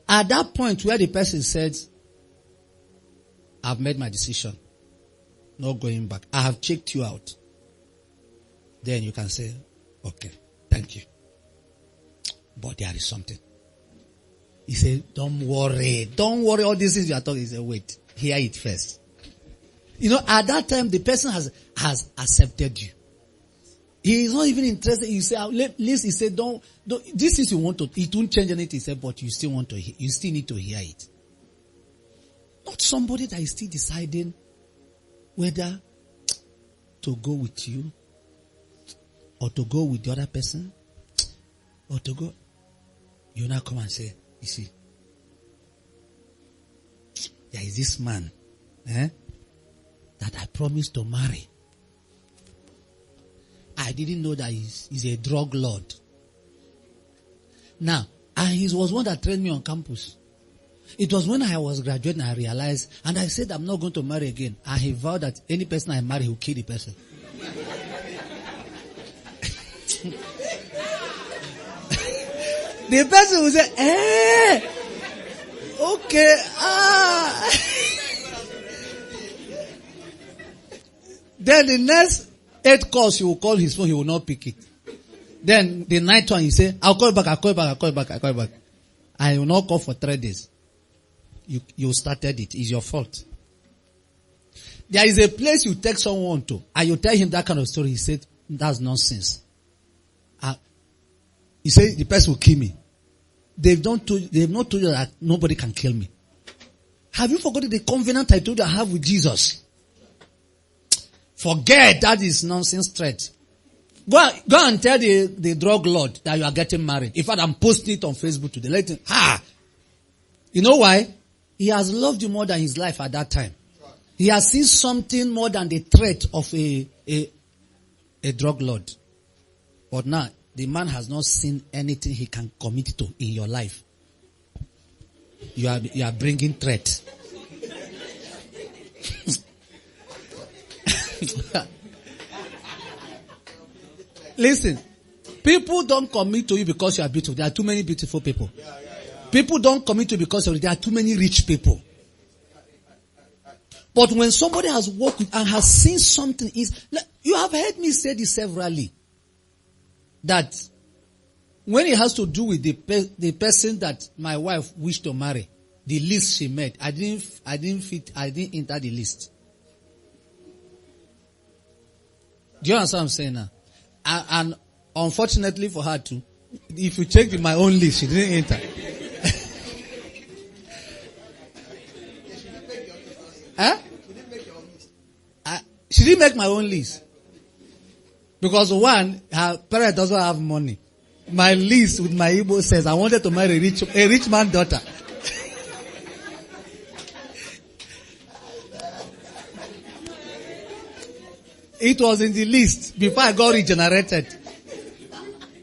At that point where the person said, I've made my decision. No going back. I have checked you out. Then you can say, okay, thank you. But there is something. He said, don't worry. Don't worry all these things you are talking. He said, wait, hear it first. You know, at that time, the person has accepted you. He is not even interested. You say, at least he said, don't, this is you want to, it won't change anything. He said, but you still want to, you still need to hear it. Not somebody that is still deciding whether to go with you or to go with the other person or to go. You now come and say, you see, there is this man that I promised to marry. I didn't know that he's a drug lord. Now, and he was one that trained me on campus. It was when I was graduating I realized, and I said I'm not going to marry again. And he vowed that any person I marry will kill the person. The person will say, okay, Then the next 8 calls, he will call his phone, he will not pick it. Then the 9th one, he say, I'll call back. I will not call for 3 days. You started it. It's your fault. There is a place you take someone to, and you tell him that kind of story. He said, that's nonsense. He said, the person will kill me. They've not told you that nobody can kill me. Have you forgotten the covenant I told you I have with Jesus? Forget that is nonsense threat. Go and tell the drug lord that you are getting married. In fact, I'm posting it on Facebook today. Let him, You know why? He has loved you more than his life at that time. He has seen something more than the threat of a drug lord. But now, the man has not seen anything he can commit to in your life. You are bringing threat. Listen, people don't commit to you because you are beautiful. There are too many beautiful people. People don't commit to you because there are too many rich people. But when somebody has walked with and has seen something, you have heard me say this severally, that when it has to do with the person that my wife wished to marry, the list she made, I didn't enter the list. Do you understand what I'm saying now? And unfortunately for her too, if you check my own list, she didn't enter. She didn't make my own list. Because one, her parent doesn't have money. My list with my Igbo says I wanted to marry a rich man's daughter. It was in the list before I got regenerated.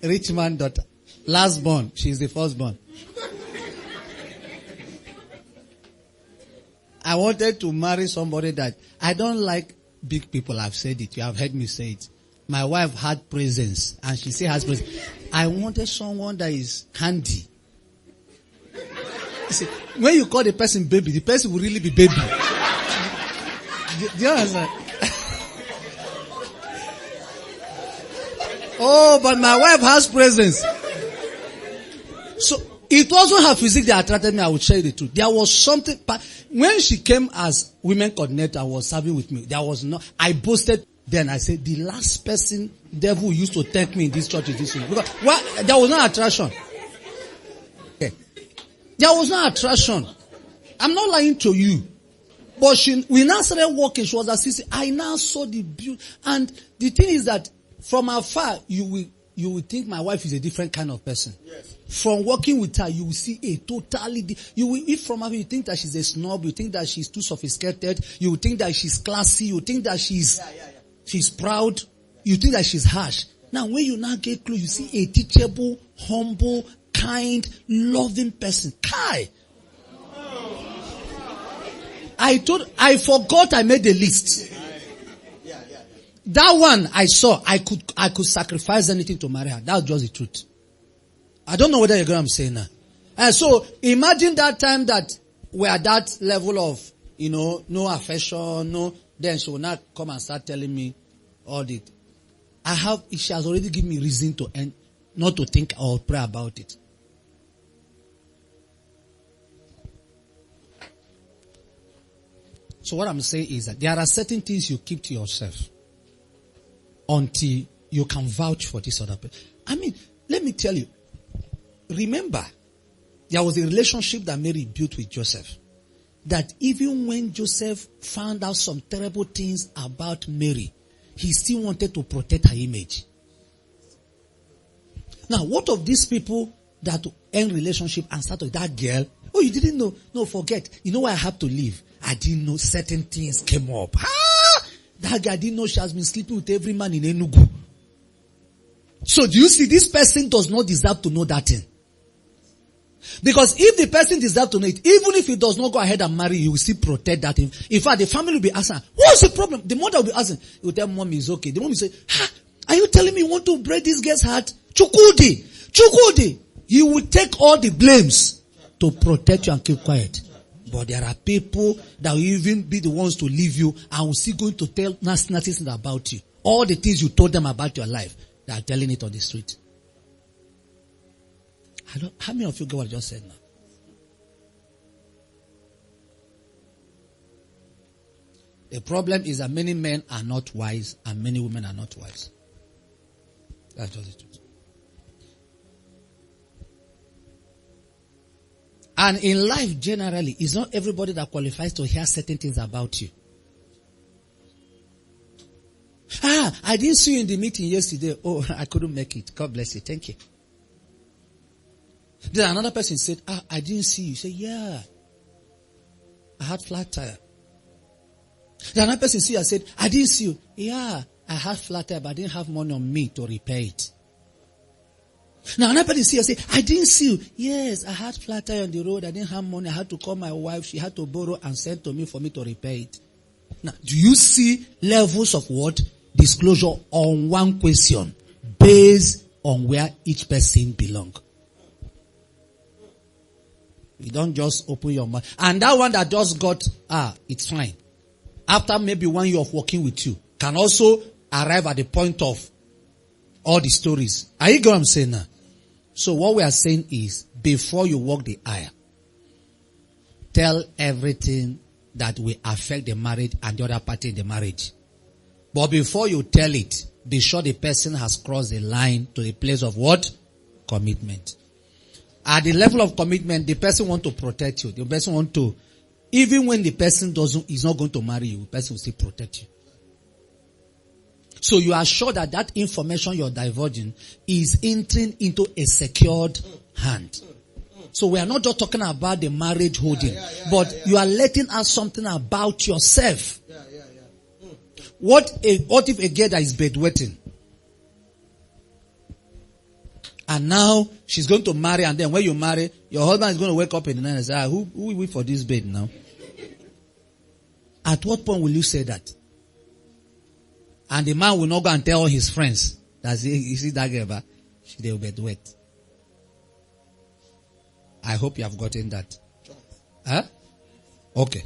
Rich man's daughter. Last born. She's the first born. I wanted to marry somebody that I don't like big people. I've said it. You have heard me say it. My wife had presence and she still has presence. I wanted someone that is handy. You see, when you call the person baby, the person will really be baby. Do you understand? Oh, but my wife has presence. So, it wasn't her physique that attracted me, I would tell you the truth. There was something, but when she came as women coordinator and was serving with me, there was no, I boasted then. I said, the last person devil used to thank me in this church is this one. Because, there was no attraction. Okay. There was no attraction. I'm not lying to you. But we now started walking, she was assisting. I now saw the beauty. And the thing is that, from afar, you will think my wife is a different kind of person. Yes. From working with her, you will see a totally if from afar you think that she's a snob, you think that she's too sophisticated, you will think that she's classy, you think that she's proud, you think that she's harsh. Now when you now get close, you see a teachable, humble, kind, loving person. Kai! I forgot I made a list. That one I saw, I could sacrifice anything to marry her. That's just the truth. I don't know whether you get what I'm saying now. And so imagine that time that we're at that level of, no affection, no, then she will not come and start telling me all it. She has already given me reason to end, not to think or pray about it. So what I'm saying is that there are certain things you keep to yourself until you can vouch for this other person. I mean, let me tell you, remember, there was a relationship that Mary built with Joseph. That even when Joseph found out some terrible things about Mary, he still wanted to protect her image. Now, what of these people that end relationship and start with that girl? Oh, you didn't know? No, forget. You know why I have to leave? I didn't know certain things came up. That girl didn't know she has been sleeping with every man in Enugu. So do you see, this person does not deserve to know that thing. Because if the person deserves to know it, even if he does not go ahead and marry, he will still protect that thing. In fact, the family will be asking, what's the problem? The mother will be asking, he will tell mommy it's okay. The mommy will say, are you telling me you want to break this girl's heart? Chukudi. He will take all the blames to protect you and keep quiet. But there are people that will even be the ones to leave you and will still going to tell nasty things about you. All the things you told them about your life, they are telling it on the street. How many of you get what I just said now? The problem is that many men are not wise and many women are not wise. That's just the truth. And in life generally, it's not everybody that qualifies to hear certain things about you. I didn't see you in the meeting yesterday. Oh, I couldn't make it. God bless you. Thank you. Then another person said, I didn't see you. You say, yeah. I had flat tire. Then another person see, I said, I didn't see you. Yeah, I had flat tire, but I didn't have money on me to repair it. Now another person see, I say, I didn't see you. Yes, I had flat tire on the road. I didn't have money. I had to call my wife. She had to borrow and send to me for me to repair it. Now, do you see levels of what? Disclosure on one question based on where each person belongs. You don't just open your mouth. And that one that just got, it's fine. After maybe 1 year of working with you, can also arrive at the point of all the stories. Are you getting what I'm saying now? So what we are saying is, before you walk the aisle, tell everything that will affect the marriage and the other party in the marriage. But before you tell it, be sure the person has crossed the line to the place of what? Commitment. At the level of commitment, the person wants to protect you. The person wants to, even when the person is not going to marry you, the person will still protect you. So you are sure that that information you're divulging is entering into a secured hand. So we are not just talking about the marriage holding, but you are letting us something about yourself. What if a girl that is bedwetting? And now she's going to marry, and then when you marry, your husband is going to wake up in the night and say, who will we for this bed now? At what point will you say that? And the man will not go and tell all his friends that you see that girl, but they will be wet. I hope you have gotten that. Huh? Okay.